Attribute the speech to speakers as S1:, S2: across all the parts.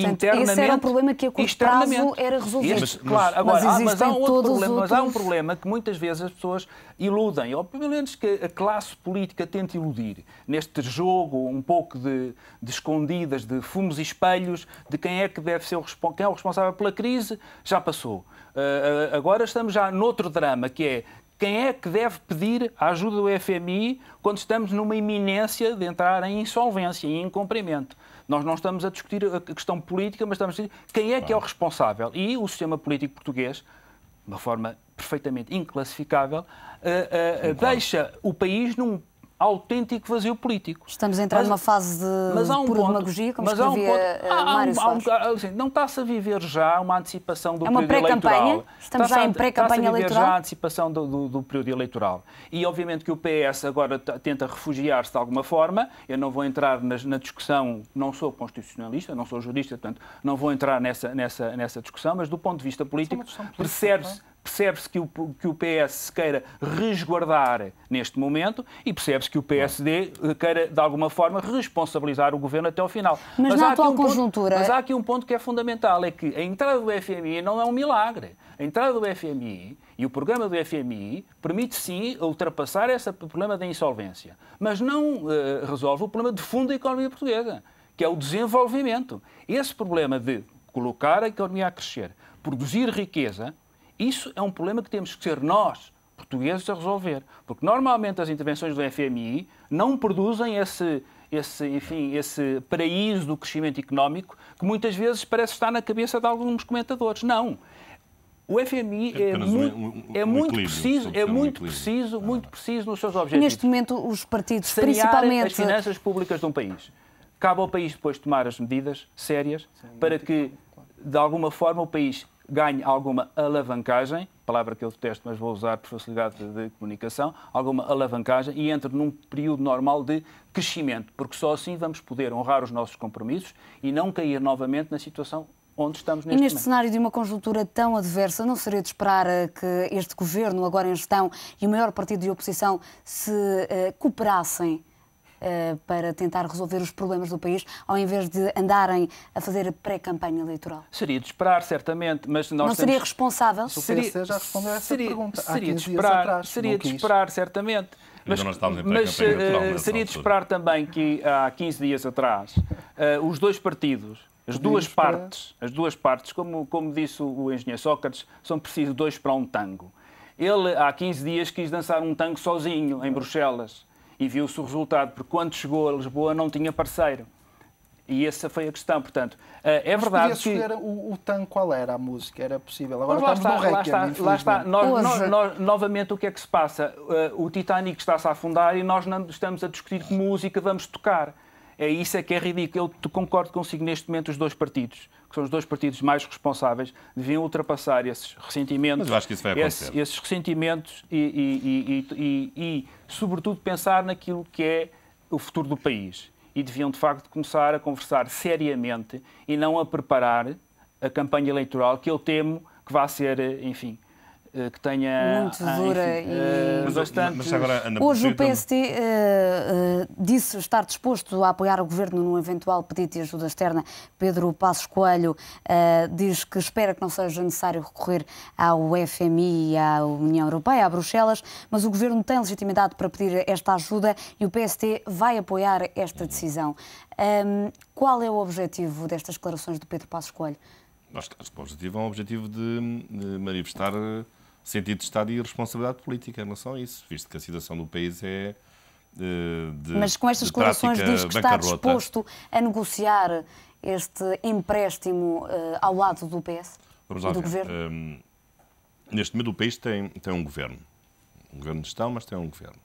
S1: Portanto,
S2: internamente,
S1: esse era o problema que a curto prazo era resolvido.
S2: Claro, agora, mas há um outro problema,
S1: outros...
S2: mas há um problema que muitas vezes as pessoas iludem, ou pelo menos que a classe política tenta iludir, neste jogo um pouco de escondidas, de fumos e espelhos, de quem é que deve ser quem é o responsável pela crise, já passou. Agora estamos já noutro drama, que é quem é que deve pedir a ajuda do FMI quando estamos numa iminência de entrar em insolvência e em incumprimento. Nós não estamos a discutir a questão política, mas estamos a discutir quem é que é o responsável. E o sistema político português, de uma forma perfeitamente inclassificável, deixa o país num autêntico vazio político.
S1: Estamos a entrar numa fase de pura demagogia, como escrevia Mário Soares.
S2: Não está-se a viver já uma antecipação do período eleitoral.
S1: É uma pré-campanha? Estamos já em pré-campanha eleitoral?
S2: Está-se a viver já a antecipação do período eleitoral. E, obviamente, que o PS agora tenta refugiar-se de alguma forma. Eu não vou entrar na discussão, não sou constitucionalista, não sou jurista, portanto, não vou entrar nessa discussão, mas do ponto de vista político, percebe-se que o PS se queira resguardar neste momento e percebe-se que o PSD queira, de alguma forma, responsabilizar o governo até ao final.
S1: Mas na atual conjuntura...
S2: Mas há aqui um ponto que é fundamental, é que a entrada do FMI não é um milagre. A entrada do FMI e o programa do FMI permite, sim, ultrapassar esse problema da insolvência, mas não resolve o problema de fundo da economia portuguesa, que é o desenvolvimento. Esse problema de colocar a economia a crescer, produzir riqueza, isso é um problema que temos que ser nós, portugueses, a resolver. Porque normalmente as intervenções do FMI não produzem esse paraíso do crescimento económico que muitas vezes parece estar na cabeça de alguns comentadores. Não. O FMI é muito preciso nos seus objetivos.
S1: Neste momento, os partidos,
S2: sanear
S1: principalmente
S2: as finanças públicas de um país. Cabe ao país depois tomar as medidas sérias para que, de alguma forma, o país ganhe alguma alavancagem, palavra que eu detesto, mas vou usar por facilidade de comunicação, alguma alavancagem e entre num período normal de crescimento, porque só assim vamos poder honrar os nossos compromissos e não cair novamente na situação onde estamos neste momento.
S1: E neste cenário de uma conjuntura tão adversa, não seria de esperar que este governo, agora em gestão, e o maior partido de oposição se cooperassem para tentar resolver os problemas do país, ao invés de andarem a fazer a pré-campanha eleitoral?
S2: Seria de esperar, certamente, mas nós
S1: seria responsável?
S3: Se o PSD já respondeu a essa pergunta
S2: seria de esperar, certamente. Mas seria de esperar também que há 15 dias atrás os dois partidos, as duas partes, como disse o engenheiro Sócrates, são precisos dois para um tango. Ele, há 15 dias, quis dançar um tango sozinho, em Bruxelas. E viu-se o resultado, porque quando chegou a Lisboa não tinha parceiro. E essa foi a questão, portanto. É verdade que...
S3: escolher o tango, qual era a música? Era possível. Agora estamos no Requiem,
S2: lá está. Novamente, o que é que se passa? O Titanic está-se a afundar e nós não estamos a discutir que música vamos tocar. Isso é que é ridículo. Eu concordo consigo neste momento, os dois partidos, que são os dois partidos mais responsáveis, deviam ultrapassar esses ressentimentos.
S4: Mas eu acho que isso vai acontecer.
S2: Esses ressentimentos e, sobretudo, pensar naquilo que é o futuro do país. E deviam, de facto, começar a conversar seriamente e não a preparar a campanha eleitoral, que eu temo que vá ser, enfim, que tenha...
S1: muito dura e
S2: bastante...
S4: Mas agora, Ana,
S1: hoje o PSD disse estar disposto a apoiar o Governo num eventual pedido de ajuda externa. Pedro Passos Coelho diz que espera que não seja necessário recorrer ao FMI, à União Europeia, a Bruxelas, mas o Governo tem legitimidade para pedir esta ajuda e o PSD vai apoiar esta decisão. Qual é o objetivo destas declarações do Pedro Passos Coelho?
S4: Acho que o objetivo é um objetivo de manifestar sentido de Estado e responsabilidade política em relação a isso, visto que a situação do país é
S1: Mas com estas declarações diz que está disposto a negociar este empréstimo ao lado do PS e do Governo?
S4: Neste momento o país tem um governo de gestão, mas tem um governo.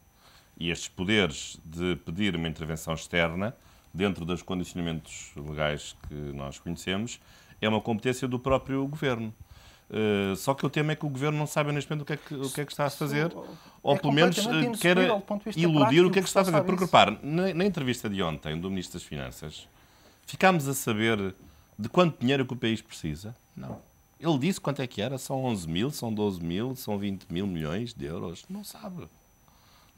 S4: E estes poderes de pedir uma intervenção externa, dentro dos condicionamentos legais que nós conhecemos, é uma competência do próprio governo. Só que o tema é que o governo não sabe neste momento o que é que está a fazer, ou pelo menos quer iludir o que é que está a fazer. Porque, repare, na entrevista de ontem do Ministro das Finanças, ficámos a saber de quanto dinheiro que o país precisa? Não. Ele disse quanto é que era? São 11 mil, são 12 mil, são 20 mil milhões de euros? Não sabe.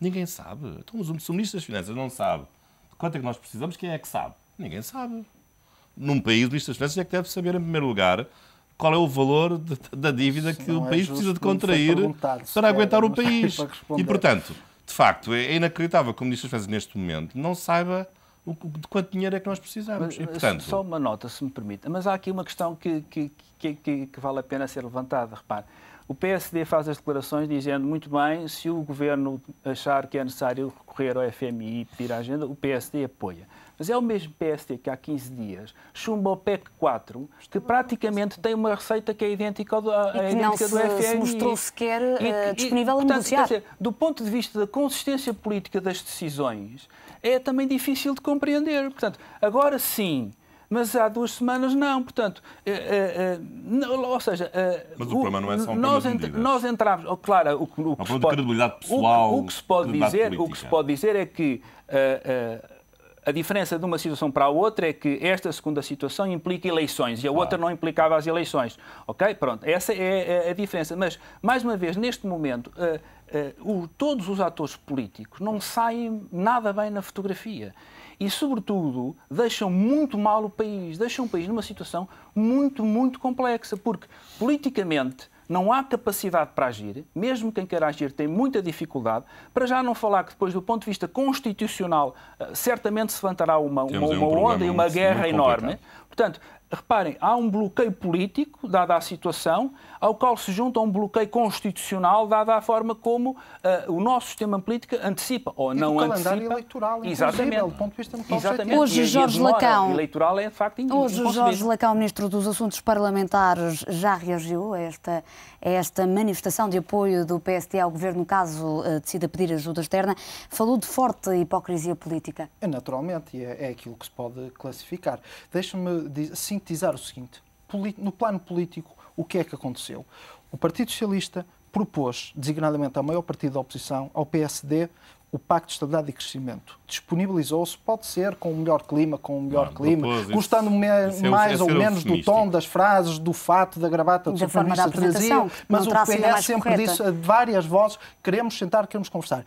S4: Ninguém sabe. Então, se o Ministro das Finanças não sabe de quanto é que nós precisamos, quem é que sabe? Ninguém sabe. num país, o Ministro das Finanças é que deve saber, em primeiro lugar, qual é o valor da dívida que o país precisa de contrair para aguentar o país. E, portanto, de facto, é inacreditável que o Ministro das Finanças, neste momento, não saiba de quanto dinheiro é que nós precisamos. E, portanto...
S2: Só uma nota, se me permite. Mas há aqui uma questão que vale a pena ser levantada. Repare, o PSD faz as declarações dizendo, muito bem, se o Governo achar que é necessário recorrer ao FMI e pedir a agenda, o PSD apoia. Mas é o mesmo PSD que há 15 dias chumba o PEC 4, que praticamente tem uma receita que é idêntica do FMI.
S1: Não se mostrou sequer disponível a negociar.
S2: Quer dizer, do ponto de vista da consistência política das decisões, é também difícil de compreender. Portanto, agora sim, mas há 2 semanas não. Portanto, ou seja...
S4: Mas o problema não é só um problema de medidas.
S2: Nós entramos... Claro, o que se pode,
S4: credibilidade pessoal,
S2: o que se pode dizer é que... A diferença de uma situação para a outra é que esta segunda situação implica eleições e a outra não implicava as eleições. Ok? Pronto, essa é a diferença. Mas, mais uma vez, neste momento, todos os atores políticos não saem nada bem na fotografia. E, sobretudo, deixam muito mal o país. Deixam o país numa situação muito, muito complexa. Porque, politicamente, não há capacidade para agir, mesmo quem quer agir tem muita dificuldade, para já não falar que depois do ponto de vista constitucional certamente se levantará uma onda e uma guerra enorme. Portanto, reparem, há um bloqueio político, dada a situação, ao qual se junta um bloqueio constitucional, dada a forma como o nosso sistema político antecipa ou não antecipa. O
S3: calendário eleitoral,
S2: exatamente.
S3: Do ponto de vista
S2: Exatamente.
S1: Hoje, Jorge Lacão,
S2: eleitoral é, de facto,
S1: hoje, Jorge Lacão, Ministro dos Assuntos Parlamentares, já reagiu a esta manifestação de apoio do PSD ao Governo, caso decida pedir ajuda externa. Falou de forte hipocrisia política.
S3: Naturalmente, e é aquilo que se pode classificar. Deixe-me sintetizar o seguinte. No plano político, o que é que aconteceu? O Partido Socialista propôs, designadamente ao maior partido da oposição, ao PSD, o Pacto de Estabilidade e Crescimento. Disponibilizou-se, pode ser com o melhor clima, gostando mais ou menos do tom das frases, do fato, da gravata do Sr. Primeiro-Ministro trazia, mas o PS sempre disse a várias vozes, queremos sentar, queremos conversar.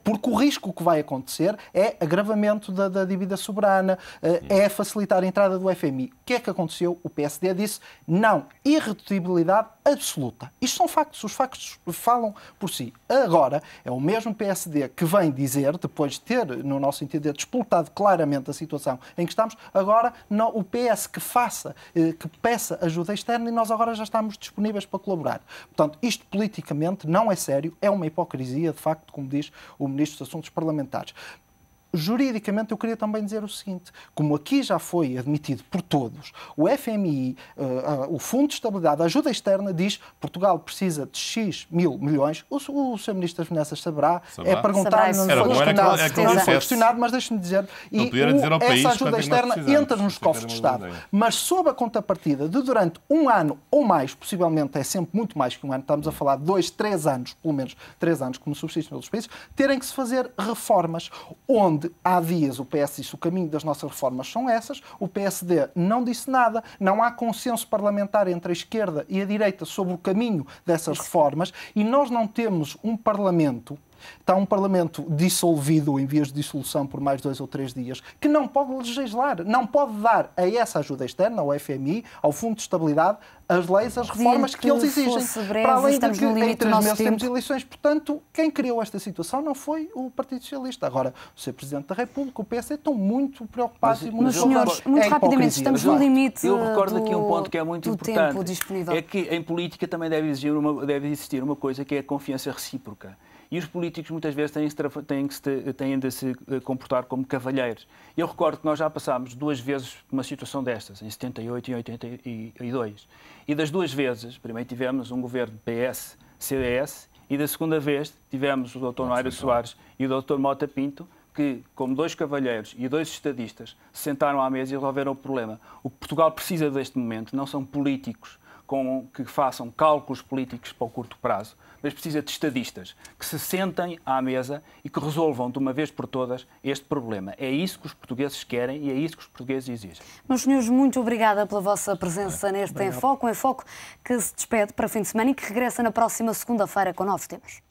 S3: Porque o risco que vai acontecer é agravamento da dívida soberana, é facilitar a entrada do FMI. O que é que aconteceu? O PSD disse não, irredutibilidade absoluta. Isto são factos, os factos falam por si. Agora, é o mesmo PSD que vem dizer, depois de ter, no nosso entender, disputado claramente a situação em que estamos, agora o PS que peça ajuda externa e nós agora já estamos disponíveis para colaborar. Portanto, isto politicamente não é sério, é uma hipocrisia, de facto, como diz o Ministro dos Assuntos Parlamentares. Juridicamente, eu queria também dizer o seguinte, como aqui já foi admitido por todos, o FMI, o Fundo de Estabilidade, a ajuda externa, diz que Portugal precisa de X mil milhões. O Sr. Ministro das Finanças saberá. É perguntar, não foi questionado, mas deixe-me dizer, essa ajuda externa entra nos cofres de Estado, mas sob a contrapartida de durante um ano ou mais, possivelmente é sempre muito mais que um ano, estamos a falar de 2, 3 anos, pelo menos 3 anos, como subsiste nos outros países, terem que se fazer reformas, onde há dias o PS disse o caminho das nossas reformas são essas, o PSD não disse nada, não há consenso parlamentar entre a esquerda e a direita sobre o caminho dessas reformas e nós não temos um Parlamento. Está um Parlamento dissolvido em vias de dissolução por mais 2 ou 3 dias, que não pode legislar, não pode dar a essa ajuda externa, ao FMI, ao Fundo de Estabilidade, as leis, as reformas que eles exigem.
S1: Para além de que em 3 meses
S3: temos eleições. Portanto, quem criou esta situação não foi o Partido Socialista. Agora, o Sr. Presidente da República, o PSD, estão muito preocupados e muito
S1: senhores, muito rapidamente, estamos no limite.
S2: Eu recordo aqui um ponto que é muito importante.
S1: Disponível.
S2: É que em política também deve existir uma coisa que é a confiança recíproca. E os políticos muitas vezes têm de se comportar como cavalheiros. Eu recordo que nós já passámos 2 vezes uma situação destas, em 78 e 82. E das 2 vezes, primeiro tivemos um governo PS-CDS e da segunda vez tivemos o Dr. Mário Soares e o Dr. Mota Pinto, que, como 2 cavalheiros e 2 estadistas, se sentaram à mesa e resolveram o problema. O que Portugal precisa deste momento não são políticos que façam cálculos políticos para o curto prazo, mas precisa de estadistas que se sentem à mesa e que resolvam de uma vez por todas este problema. É isso que os portugueses querem e é isso que os portugueses exigem.
S1: Meus senhores, muito obrigada pela vossa presença neste Em Foco, que se despede para o fim de semana e que regressa na próxima segunda-feira com novos temas.